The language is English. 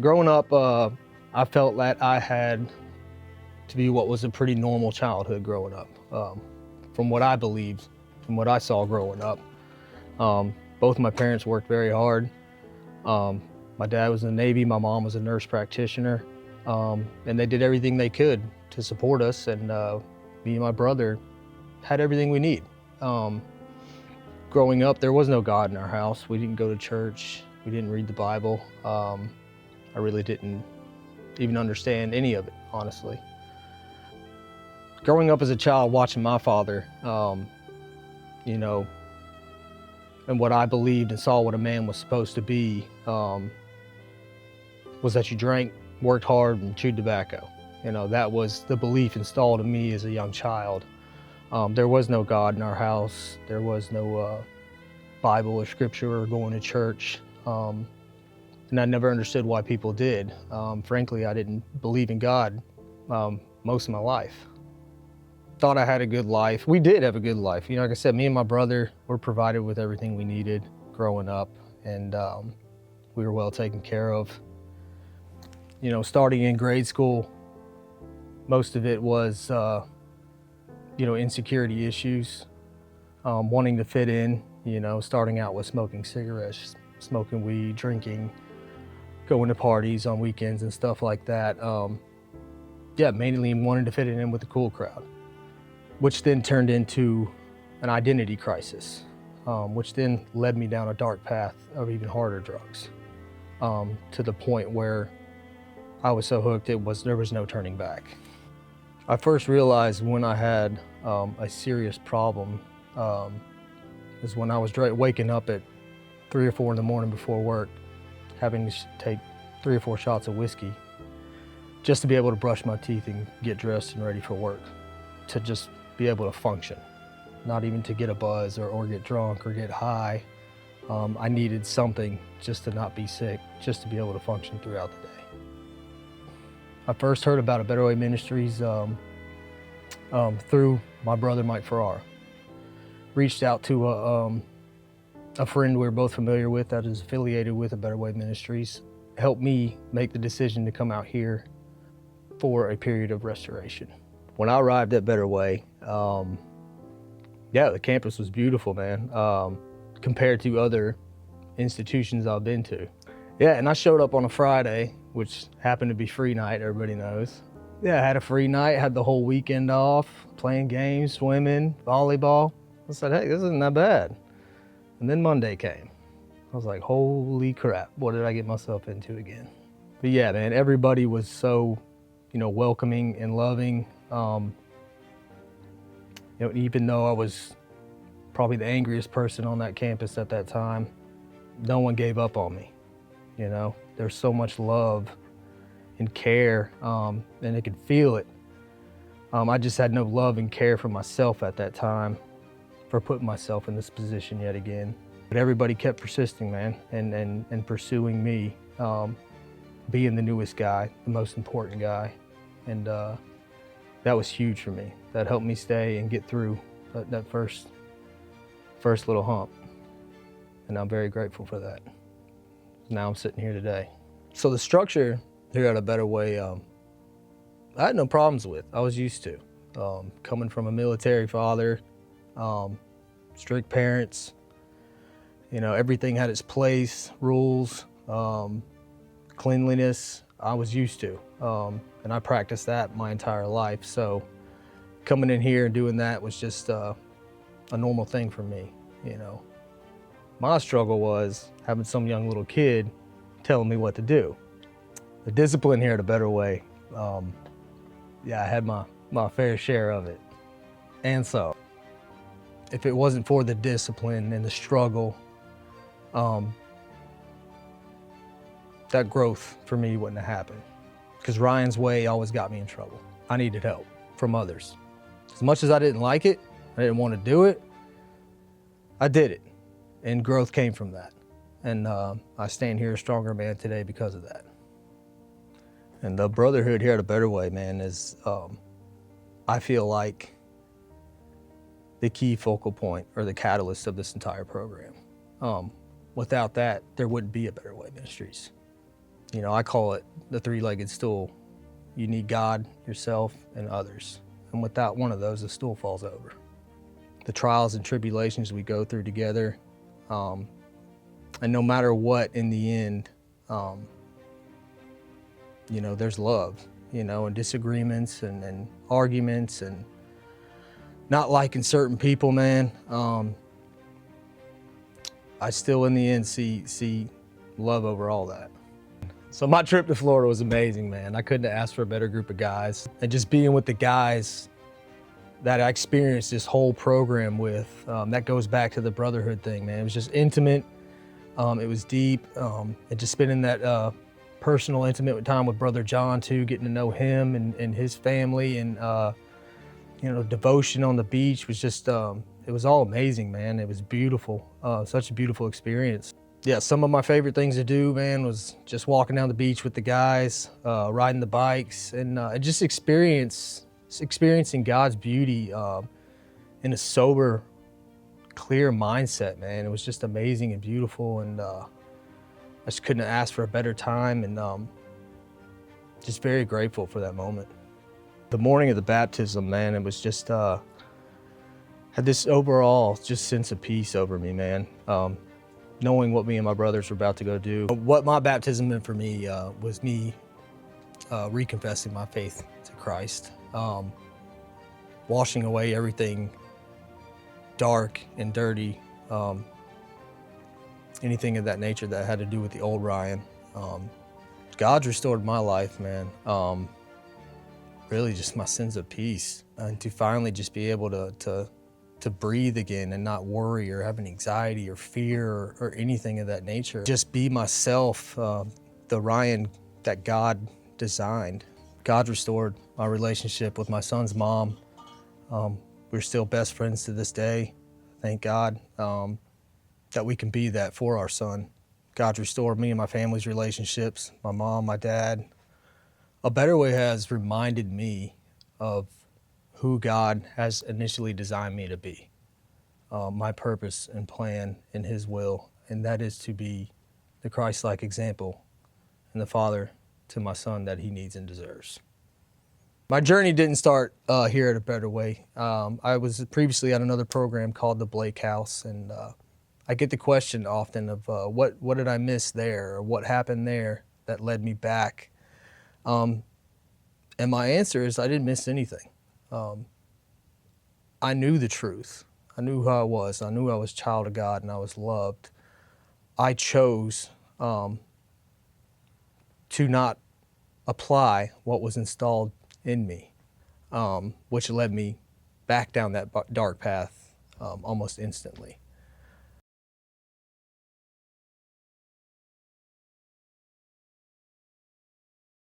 Growing up, I felt that I had to be what was a pretty normal childhood growing up. From what I believed, from what I saw growing up. Both my parents worked very hard. My dad was in the Navy, my mom was a nurse practitioner, and they did everything they could to support us, and me and my brother had everything we need. Growing up, there was no God in our house. We didn't go to church. We didn't read the Bible. I really didn't even understand any of it, honestly. Growing up as a child, watching my father, you know, and what I believed and saw what a man was supposed to be, was that you drank, worked hard, and chewed tobacco. You know, that was the belief installed in me as a young child. There was no God in our house. There was no Bible or scripture or going to church. And I never understood why people did. Frankly, I didn't believe in God most of my life. Thought I had a good life. We did have a good life. You know, like I said, me and my brother were provided with everything we needed growing up, and we were well taken care of. You know, starting in grade school, most of it was, you know, insecurity issues, wanting to fit in, you know, starting out with smoking cigarettes, smoking weed, drinking, going to parties on weekends and stuff like that. Yeah, mainly wanting to fit in with the cool crowd, which then turned into an identity crisis, which then led me down a dark path of even harder drugs, to the point where I was so hooked there was no turning back. I first realized when I had a serious problem is when I was waking up at 3 or 4 in the morning before work, having to take 3 or 4 shots of whiskey just to be able to brush my teeth and get dressed and ready for work, to just be able to function, not even to get a buzz or get drunk or get high. I needed something just to not be sick, just to be able to function throughout the day. I first heard about A Better Way Ministries through my brother, Mike Farrar. Reached out to a friend we were both familiar with that is affiliated with A Better Way Ministries. Helped me make the decision to come out here for a period of restoration. When I arrived at Better Way, yeah, the campus was beautiful, man, compared to other institutions I've been to. Yeah, and I showed up on a Friday, which happened to be free night, everybody knows. Yeah, I had a free night, had the whole weekend off, playing games, swimming, volleyball. I said, hey, this isn't that bad. And then Monday came. I was like, holy crap, what did I get myself into again? But yeah, man, everybody was so, you know, welcoming and loving. You know, even though I was probably the angriest person on that campus at that time, no one gave up on me. You know, there's so much love and care, and I could feel it. I just had no love and care for myself at that time, for putting myself in this position yet again. But everybody kept persisting, man, and pursuing me, being the newest guy, the most important guy. And that was huge for me. That helped me stay and get through that first little hump. And I'm very grateful for that. Now I'm sitting here today. So the structure here at A Better Way, I had no problems with. I was used to. Coming from a military father, strict parents, you know, everything had its place, rules, cleanliness, I was used to. And I practiced that my entire life. So coming in here and doing that was just a normal thing for me, you know. My struggle was having some young little kid telling me what to do. The discipline here at A Better Way, yeah, I had my fair share of it. And so, if it wasn't for the discipline and the struggle, that growth for me wouldn't have happened. Because Ryan's way always got me in trouble. I needed help from others. As much as I didn't like it, I didn't want to do it, I did it. And growth came from that. And I stand here a stronger man today because of that. And the brotherhood here at A Better Way, man, is, I feel like, the key focal point or the catalyst of this entire program. Without that, there wouldn't be A Better Way Ministries. You know, I call it the three-legged stool. You need God, yourself, and others. And without one of those, the stool falls over. The trials and tribulations we go through together, and no matter what, in the end, you know, there's love, you know, and disagreements and arguments and not liking certain people, man. I still, in the end, see love over all that. So my trip to Florida was amazing, man. I couldn't have asked for a better group of guys. And just being with the guys that I experienced this whole program with, that goes back to the brotherhood thing, man. It was just intimate. It was deep. And just spending that personal, intimate time with Brother John, too, getting to know him and his family, and, you know, devotion on the beach was just, it was all amazing, man. It was beautiful. Such a beautiful experience. Yeah, some of my favorite things to do, man, was just walking down the beach with the guys, riding the bikes, and just experiencing God's beauty in a sober, clear mindset, man. It was just amazing and beautiful, and I just couldn't have asked for a better time, and just very grateful for that moment. The morning of the baptism, man, it was just, had this overall just sense of peace over me, man. Knowing what me and my brothers were about to go do. What my baptism meant for me was me reconfessing my faith to Christ, washing away everything dark and dirty, anything of that nature that had to do with the old Ryan. God's restored my life, man. Really just my sense of peace, and to finally just be able to breathe again and not worry or have an anxiety or fear or anything of that nature. Just be myself, the Ryan that God designed. God restored my relationship with my son's mom. We're still best friends to this day. Thank God that we can be that for our son. God's restored me and my family's relationships, my mom, my dad. A better way has reminded me of who God has initially designed me to be, my purpose and plan in His will, and that is to be the Christ-like example and the father to my son that he needs and deserves. My journey didn't start here at A Better Way. I was previously at another program called the Blake House, and I get the question often of what did I miss there, or what happened there that led me back? And my answer is I didn't miss anything. I knew the truth. I knew who I was. I knew I was a child of God and I was loved. I chose to not apply what was installed in me, which led me back down that dark path almost instantly.